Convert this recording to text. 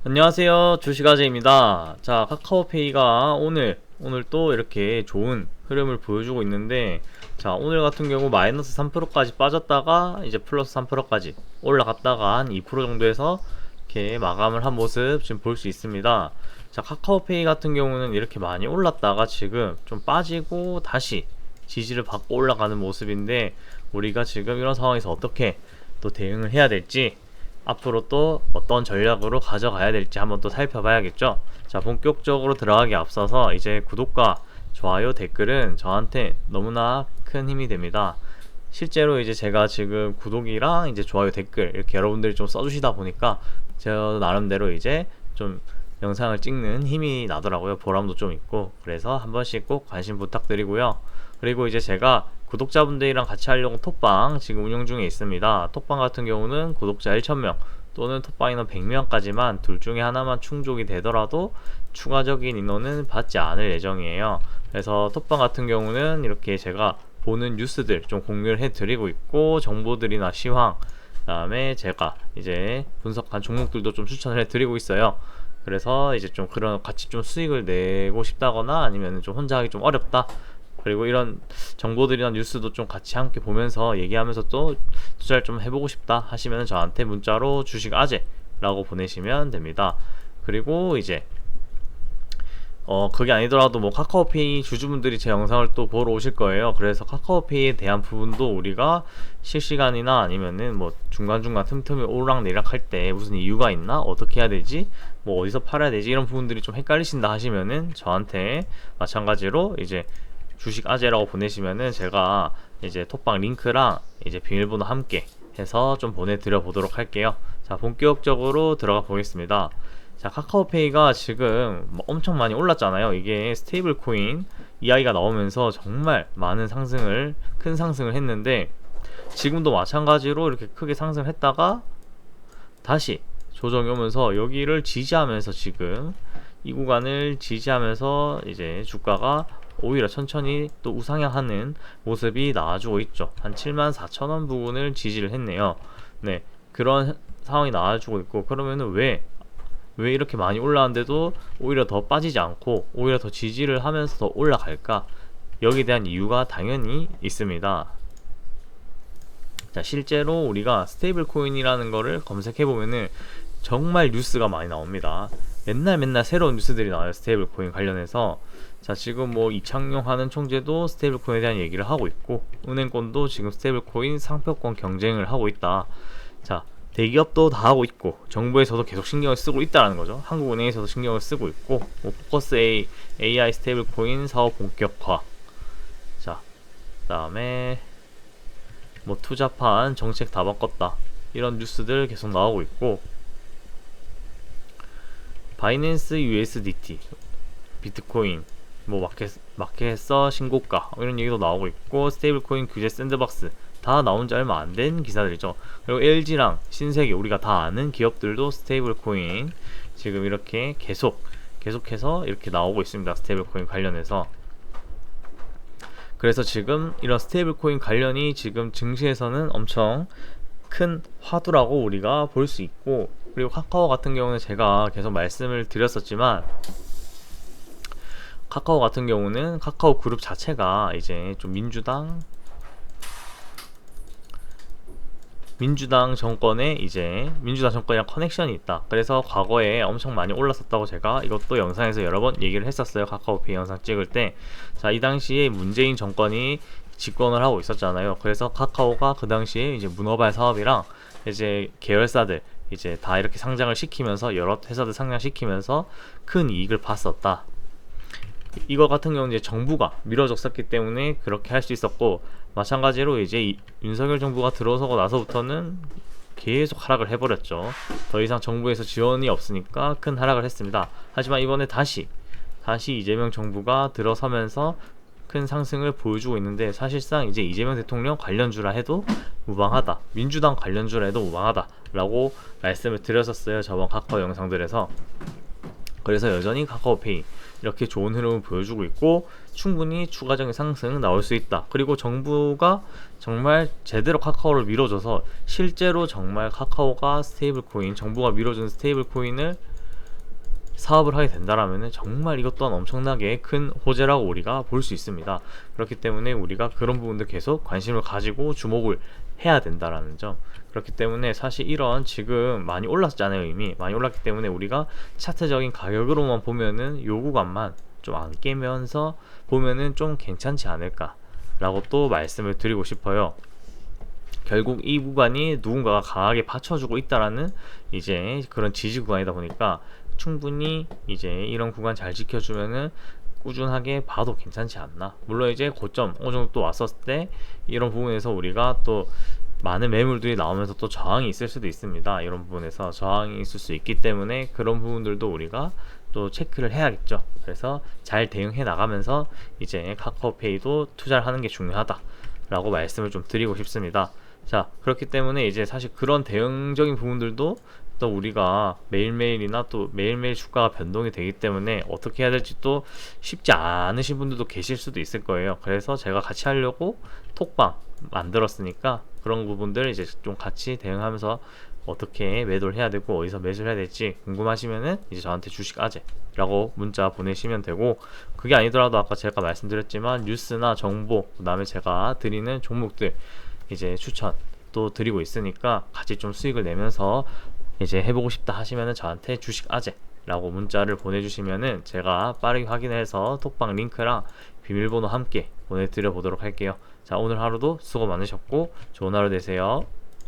안녕하세요, 주식아재입니다. 자, 카카오페이가 오늘 또 이렇게 좋은 흐름을 보여주고 있는데, 자, 오늘 같은 경우 마이너스 3%까지 빠졌다가 이제 플러스 3%까지 올라갔다가 한 2% 정도에서 이렇게 마감을 한 모습 지금 볼 수 있습니다. 자, 카카오페이 같은 경우는 이렇게 많이 올랐다가 지금 좀 빠지고 다시 지지를 받고 올라가는 모습인데, 우리가 지금 이런 상황에서 어떻게 또 대응을 해야 될지, 앞으로 또 어떤 전략으로 가져가야 될지 한번 또 살펴봐야겠죠. 자, 본격적으로 들어가기 앞서서 이제 구독과 좋아요, 댓글은 저한테 너무나 큰 힘이 됩니다. 실제로 이제 제가 지금 구독이랑 이제 좋아요, 댓글 이렇게 여러분들이 좀 써주시다 보니까 제가 나름대로 이제 좀 영상을 찍는 힘이 나더라고요. 보람도 좀 있고. 그래서 한 번씩 꼭 관심 부탁드리고요. 그리고 이제 제가 구독자분들이랑 같이 하려고 톡방 지금 운영 중에 있습니다. 톡방 같은 경우는 구독자 1000명 또는 톡방 인원 100명까지만 둘 중에 하나만 충족이 되더라도 추가적인 인원은 받지 않을 예정이에요. 그래서 톡방 같은 경우는 이렇게 제가 보는 뉴스들 좀 공유를 해드리고 있고, 정보들이나 시황, 그 다음에 제가 이제 분석한 종목들도 좀 추천을 해드리고 있어요. 그래서 이제 좀 그런 같이 좀 수익을 내고 싶다거나 아니면 좀 혼자 하기 좀 어렵다, 그리고 이런 정보들이나 뉴스도 좀 같이 함께 보면서 얘기하면서 또 투자를 좀 해보고 싶다 하시면 저한테 문자로 주식 아재라고 보내시면 됩니다. 그리고 이제 그게 아니더라도 뭐 카카오페이 주주분들이 제 영상을 또 보러 오실 거예요. 그래서 카카오페이에 대한 부분도 우리가 실시간이나 아니면은 뭐 중간중간 틈틈이 오르락내리락 할 때 무슨 이유가 있나? 어떻게 해야 되지? 뭐 어디서 팔아야 되지? 이런 부분들이 좀 헷갈리신다 하시면은 저한테 마찬가지로 이제 주식 아재라고 보내시면은 제가 이제 톡방 링크랑 이제 비밀번호 함께 해서 좀 보내드려 보도록 할게요. 자, 본격적으로 들어가 보겠습니다. 자, 카카오페이가 지금 뭐 엄청 많이 올랐잖아요. 이게 스테이블 코인 이야기가 나오면서 정말 많은 상승을, 큰 상승을 했는데, 지금도 마찬가지로 이렇게 크게 상승을 했다가 다시 조정이 오면서 여기를 지지하면서 지금 이 구간을 지지하면서 이제 주가가 오히려 천천히 또 우상향하는 모습이 나와주고 있죠. 한 74,000원 부분을 지지를 했네요. 네, 그런 상황이 나와주고 있고, 그러면은 왜 이렇게 많이 올라왔는데도 오히려 더 빠지지 않고 오히려 더 지지를 하면서 더 올라갈까? 여기에 대한 이유가 당연히 있습니다. 자, 실제로 우리가 스테이블 코인이라는 거를 검색해 보면은 정말 뉴스가 많이 나옵니다. 맨날 새로운 뉴스들이 나와요. 스테이블 코인 관련해서. 자, 지금 뭐 이창용 하는 총재도 스테이블 코인에 대한 얘기를 하고 있고, 은행권도 지금 스테이블 코인 상표권 경쟁을 하고 있다. 자, 대기업도 다 하고 있고 정부에서도 계속 신경을 쓰고 있다라는 거죠. 한국은행에서도 신경을 쓰고 있고, 뭐 포커스 AI 스테이블 코인 사업 본격화. 자, 그다음에 뭐 투자판 정책 다 바꿨다, 이런 뉴스들 계속 나오고 있고, 바이낸스 USDT, 비트코인, 뭐 마켓서 신고가 이런 얘기도 나오고 있고, 스테이블코인 규제 샌드박스 다 나온 지 얼마 안 된 기사들이죠. 그리고 LG랑 신세계, 우리가 다 아는 기업들도 스테이블코인 지금 이렇게 계속해서 이렇게 나오고 있습니다. 스테이블코인 관련해서. 그래서 지금 이런 스테이블코인 관련이 지금 증시에서는 엄청 큰 화두라고 우리가 볼 수 있고, 그리고 카카오 같은 경우는 제가 계속 말씀을 드렸었지만, 카카오 같은 경우는 카카오 그룹 자체가 이제 좀 민주당 정권이랑 커넥션이 있다. 그래서 과거에 엄청 많이 올랐었다고 제가 이것도 영상에서 여러 번 얘기를 했었어요. 카카오페이 영상 찍을 때. 자, 이 당시에 문재인 정권이 집권을 하고 있었잖아요. 그래서 카카오가 그 당시에 이제 문어발 사업이랑 이제 계열사들 이제 다 이렇게 상장을 시키면서, 여러 회사들 상장시키면서 큰 이익을 봤었다. 이거 같은 경우는 이제 정부가 밀어줬었기 때문에 그렇게 할 수 있었고, 마찬가지로 이제 윤석열 정부가 들어서고 나서부터는 계속 하락을 해버렸죠. 더 이상 정부에서 지원이 없으니까 큰 하락을 했습니다. 하지만 이번에 다시 이재명 정부가 들어서면서 큰 상승을 보여주고 있는데, 사실상 이제 이재명 대통령 관련주라 해도 무방하다, 민주당 관련주라 해도 무방하다 라고 말씀을 드렸었어요, 저번 카카오 영상들에서. 그래서 여전히 카카오페이 이렇게 좋은 흐름을 보여주고 있고, 충분히 추가적인 상승 나올 수 있다. 그리고 정부가 정말 제대로 카카오를 밀어줘서 실제로 정말 카카오가 정부가 밀어준 스테이블 코인을 사업을 하게 된다라면은 정말 이것 또한 엄청나게 큰 호재라고 우리가 볼 수 있습니다. 그렇기 때문에 우리가 그런 부분들 계속 관심을 가지고 주목을 해야 된다라는 점. 그렇기 때문에 사실 이런 지금 많이 올랐잖아요. 이미 많이 올랐기 때문에 우리가 차트적인 가격으로만 보면은 요 구간만 좀 안 깨면서 보면은 좀 괜찮지 않을까라고 또 말씀을 드리고 싶어요. 결국 이 구간이 누군가가 강하게 받쳐주고 있다라는 이제 그런 지지 구간이다 보니까 충분히 이제 이런 구간 잘 지켜주면은 꾸준하게 봐도 괜찮지 않나. 물론 이제 고점 어느 정도 또 왔었을 때 이런 부분에서 우리가 또 많은 매물들이 나오면서 또 저항이 있을 수도 있습니다. 이런 부분에서 저항이 있을 수 있기 때문에 그런 부분들도 우리가 또 체크를 해야겠죠. 그래서 잘 대응해 나가면서 이제 카카오페이도 투자를 하는 게 중요하다라고 말씀을 좀 드리고 싶습니다. 자, 그렇기 때문에 이제 사실 그런 대응적인 부분들도 또 우리가 매일매일이나 또 매일매일 주가가 변동이 되기 때문에 어떻게 해야 될지 또 쉽지 않으신 분들도 계실 수도 있을 거예요. 그래서 제가 같이 하려고 톡방 만들었으니까 그런 부분들 이제 좀 같이 대응하면서 어떻게 매도를 해야 되고 어디서 매수를 해야 될지 궁금하시면은 이제 저한테 주식 아재라고 문자 보내시면 되고, 그게 아니더라도 아까 제가 말씀드렸지만 뉴스나 정보, 그다음에 제가 드리는 종목들 이제 추천 또 드리고 있으니까 같이 좀 수익을 내면서 이제 해보고 싶다 하시면은 저한테 주식 아재라고 문자를 보내주시면은 제가 빠르게 확인해서 톡방 링크랑 비밀번호 함께 보내드려 보도록 할게요. 자, 오늘 하루도 수고 많으셨고 좋은 하루 되세요.